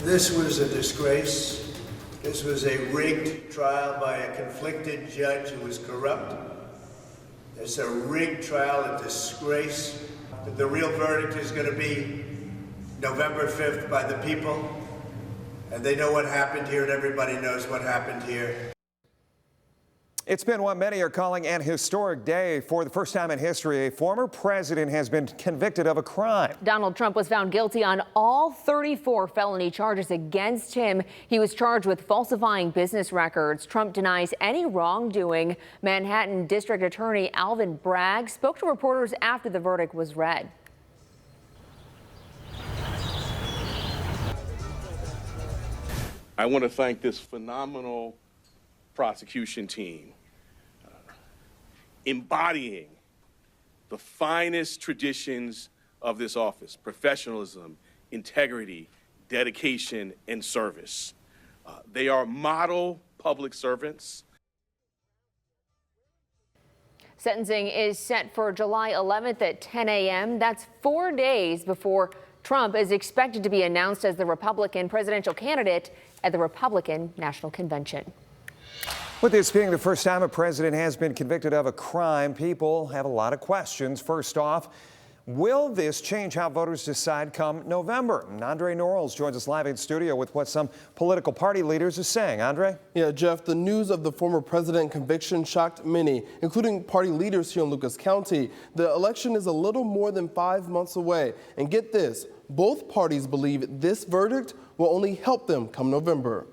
This was a disgrace. This was a rigged trial by a conflicted judge who was corrupt. It's a rigged trial, a disgrace. The real verdict is going to be November 5th by the people. And they know what happened here, and everybody knows what happened here. It's been what many are calling an historic day. For the first time in history, a former president has been convicted of a crime. Donald Trump was found guilty on all 34 felony charges against him. He was charged with falsifying business records. Trump denies any wrongdoing. Manhattan District Attorney Alvin Bragg spoke to reporters after the verdict was read. I want to thank this phenomenal prosecution team, embodying the finest traditions of this office: professionalism, integrity, dedication, and service. They are model public servants. Sentencing is set for July 11th at 10 a.m. That's 4 days before Trump is expected to be announced as the Republican presidential candidate at the Republican National Convention. With this being the first time a president has been convicted of a crime, people have a lot of questions. First off, will this change how voters decide come November? And Andre Norrells joins us live in studio with what some political party leaders are saying. Andre? Yeah, Jeff, the news of the former president conviction shocked many, including party leaders here in Lucas County. The election is a little more than 5 months away. And get this, both parties believe this verdict will only help them come November.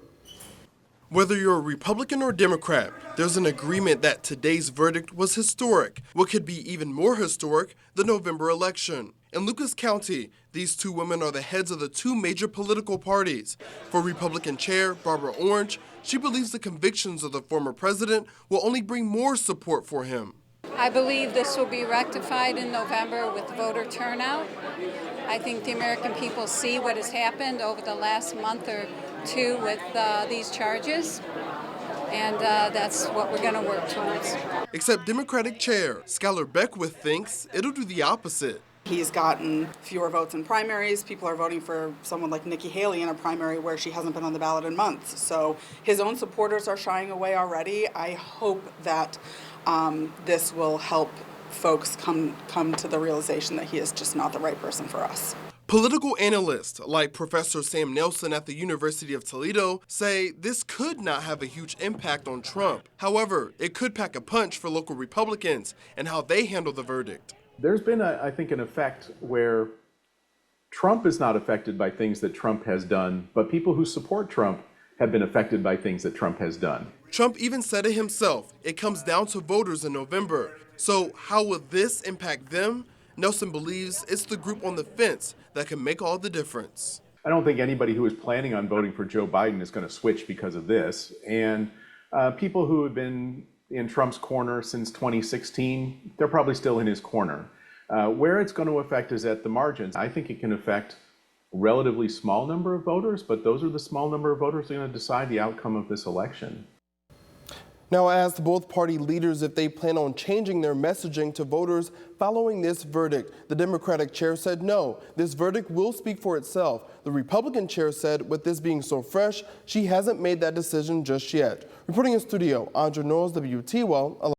Whether you're a Republican or Democrat, there's an agreement that today's verdict was historic. What could be even more historic, the November election. In Lucas County, these two women are the heads of the two major political parties. For Republican Chair Barbara Orange, she believes the convictions of the former president will only bring more support for him. I believe this will be rectified in November with voter turnout. I think the American people see what has happened over the last month or two with these charges, and that's what we're going to work towards. Except Democratic Chair Skylar Beckwith thinks it'll do the opposite. He's gotten fewer votes in primaries. People are voting for someone like Nikki Haley in a primary where she hasn't been on the ballot in months. So his own supporters are shying away already. I hope that this will help folks come to the realization that he is just not the right person for us. Political analysts like Professor Sam Nelson at the University of Toledo say this could not have a huge impact on Trump. However, it could pack a punch for local Republicans and how they handle the verdict. There's been, I think, an effect where Trump is not affected by things that Trump has done, but people who support Trump have been affected by things that Trump has done. Trump even said it himself. It comes down to voters in November. So how will this impact them? Nelson believes it's the group on the fence that can make all the difference. I don't think anybody who is planning on voting for Joe Biden is going to switch because of this. And people who have been in Trump's corner since 2016, they're probably still in his corner. Where it's going to affect is at the margins. I think it can affect a relatively small number of voters, but those are the small number of voters that are going to decide the outcome of this election. Now, I asked both party leaders if they plan on changing their messaging to voters following this verdict. The Democratic chair said no, this verdict will speak for itself. The Republican chair said with this being so fresh, she hasn't made that decision just yet. Reporting in studio, Andre Norrells, WTWL.